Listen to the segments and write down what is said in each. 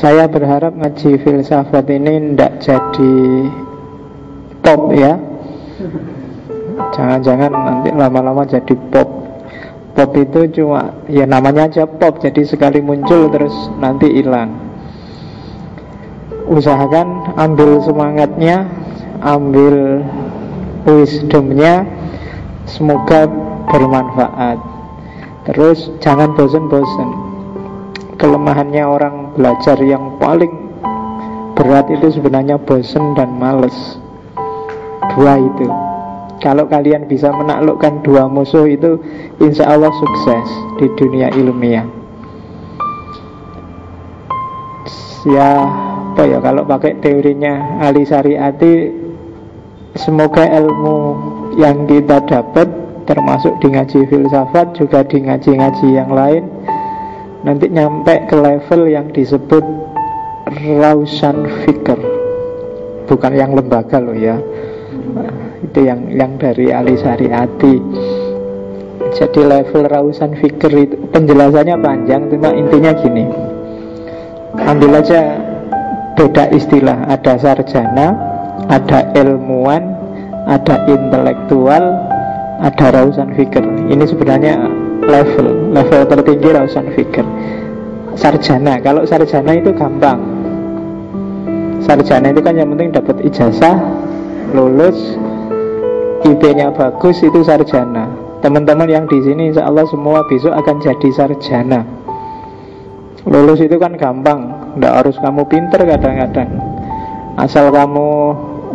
Saya berharap ngaji filsafat ini tidak jadi pop ya. Jangan-jangan nanti lama-lama jadi pop. Pop itu cuma ya namanya aja pop, jadi sekali muncul terus nanti hilang. Usahakan ambil semangatnya, ambil wisdomnya, semoga bermanfaat. Terus jangan bosan-bosan. Kelemahannya orang belajar yang paling berat itu sebenarnya bosan dan males. Dua itu. Kalau kalian bisa menaklukkan dua musuh itu, insya Allah sukses di dunia ilmiah. Ya, apa ya, kalau pakai teorinya Ali Syariati, semoga ilmu yang kita dapat, termasuk di ngaji filsafat, juga di ngaji-ngaji yang lain, nanti nyampe ke level yang disebut Rausan Fikr. Bukan yang lembaga loh ya. Itu yang dari Ali Syariati. Jadi level Rausan Fikr itu penjelasannya panjang, cuma intinya gini. Ambil aja beda istilah. Ada sarjana, ada ilmuwan, ada intelektual, ada Rausan Fikr. Ini sebenarnya level tertinggi Rausan Fikr. Sarjana, kalau sarjana itu gampang. Sarjana itu kan yang penting dapat ijazah, lulus, IP-nya bagus, itu sarjana. Teman-teman yang di sini insya Allah semua besok akan jadi sarjana. Lulus itu kan gampang, tidak harus kamu pinter kadang-kadang. Asal kamu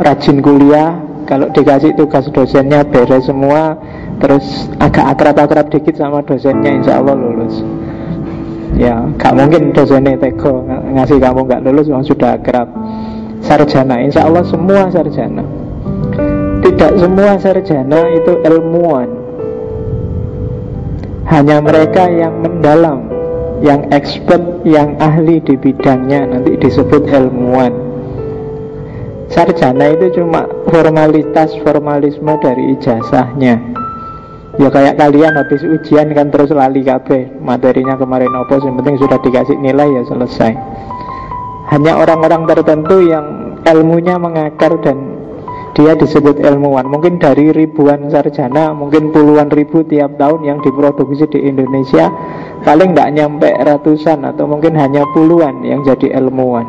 rajin kuliah, kalau dikasih tugas dosennya beres semua, terus agak akrab-akrab dikit sama dosennya, insya Allah lulus. Ya, gak mungkin dosennya tego ngasih kamu gak lulus, memang sudah akrab. Sarjana, insya Allah semua sarjana. Tidak semua sarjana itu ilmuwan. Hanya mereka yang mendalam, yang expert, yang ahli di bidangnya nanti disebut ilmuwan. Sarjana itu cuma formalisme dari ijazahnya. Ya kayak kalian habis ujian kan terus lali kabeh, materinya kemarin apa, yang penting sudah dikasih nilai ya selesai. Hanya orang-orang tertentu yang ilmunya mengakar dan dia disebut ilmuwan. Mungkin dari ribuan sarjana, mungkin puluhan ribu tiap tahun yang diproduksi di Indonesia, paling tidak nyampe ratusan atau mungkin hanya puluhan yang jadi ilmuwan.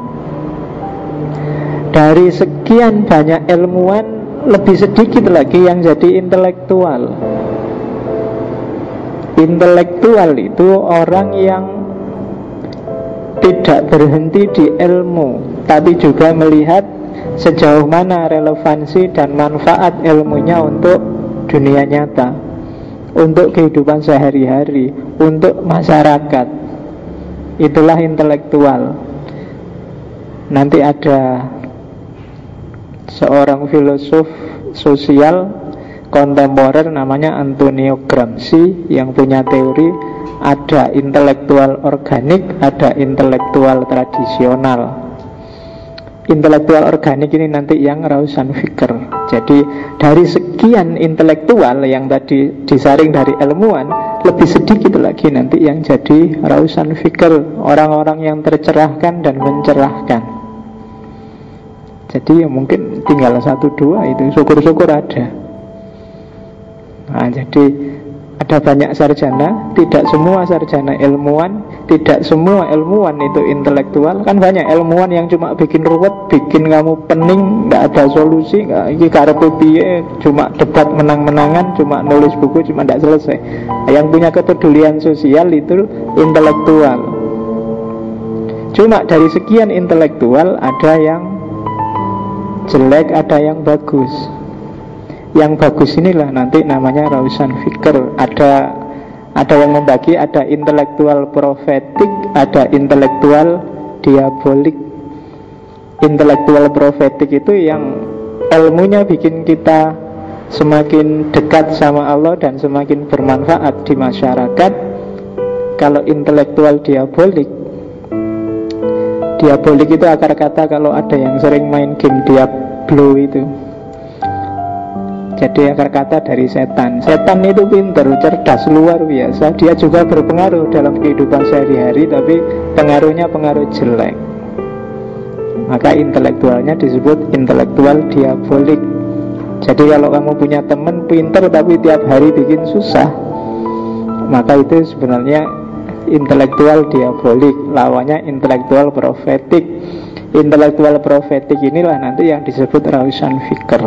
Dari sekian banyak ilmuwan, lebih sedikit lagi yang jadi intelektual. Intelektual itu orang yang tidak berhenti di ilmu, tapi juga melihat sejauh mana relevansi dan manfaat ilmunya untuk dunia nyata, untuk kehidupan sehari-hari, untuk masyarakat. Itulah intelektual. Nanti ada seorang filosof sosial kontemporer namanya Antonio Gramsci yang punya teori ada intelektual organik, ada intelektual tradisional. Intelektual organik ini nanti yang Rausan Fikr. Jadi dari sekian intelektual yang tadi disaring dari ilmuwan, lebih sedikit lagi nanti yang jadi Rausan Fikr, orang-orang yang tercerahkan dan mencerahkan. Jadi ya mungkin tinggal 1-2 itu, syukur-syukur ada. Nah, jadi ada banyak sarjana, tidak semua sarjana ilmuwan, tidak semua ilmuwan itu intelektual. Kan banyak ilmuwan yang cuma bikin ruwet, bikin kamu pening, nggak ada solusi, ini karepe piye, cuma debat menang-menangan, cuma nulis buku, cuma nggak selesai. Yang punya kepedulian sosial itu intelektual. Cuma dari sekian intelektual ada yang jelek, ada yang bagus. Yang bagus inilah nanti namanya Rausan Fikr. Ada yang membagi, ada intelektual profetik, ada intelektual diabolik. Intelektual profetik itu yang ilmunya bikin kita semakin dekat sama Allah dan semakin bermanfaat di masyarakat. Kalau intelektual diabolik, diabolik itu akar kata kalau ada yang sering main game Diablo itu. Jadi akar kata dari setan. Setan itu pintar, cerdas, luar biasa. Dia juga berpengaruh dalam kehidupan sehari-hari, tapi pengaruhnya pengaruh jelek. Maka intelektualnya disebut intelektual diabolik. Jadi kalau kamu punya teman pinter tapi tiap hari bikin susah, maka itu sebenarnya intelektual diabolik. Lawannya intelektual profetik. Intelektual profetik inilah nanti yang disebut rausan fikr.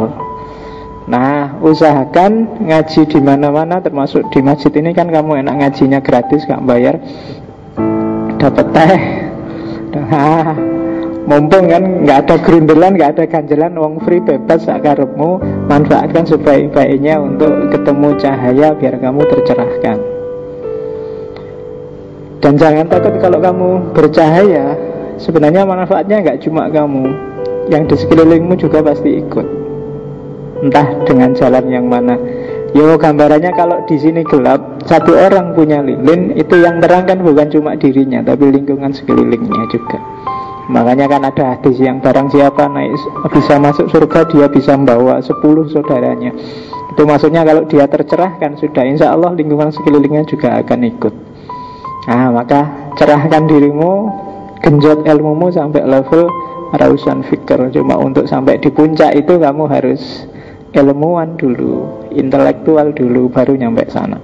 Nah, usahakan ngaji di mana-mana, termasuk di masjid ini kan kamu enak ngajinya gratis, gak bayar, dapat teh. Nah, mumpung kan nggak ada gerundelan, nggak ada ganjelan, wong free bebas sakarepmu, manfaatkan sebaik-baiknya untuk ketemu cahaya biar kamu tercerahkan. Dan jangan takut kalau kamu bercahaya, sebenarnya manfaatnya nggak cuma kamu, yang di sekelilingmu juga pasti ikut. Entah dengan jalan yang mana. Yo, gambarannya kalau di sini gelap, satu orang punya lilin, itu yang terang kan bukan cuma dirinya, tapi lingkungan sekelilingnya juga. Makanya kan ada hadis yang barang siapa naik bisa masuk surga, dia bisa membawa 10 saudaranya. Itu maksudnya kalau dia tercerahkan sudah, insya Allah lingkungan sekelilingnya juga akan ikut. Nah, maka cerahkan dirimu, genjot ilmumu sampai level rausan fikr. Cuma untuk sampai di puncak itu kamu harus ilmuwan dulu, intelektual dulu, baru nyampe sana.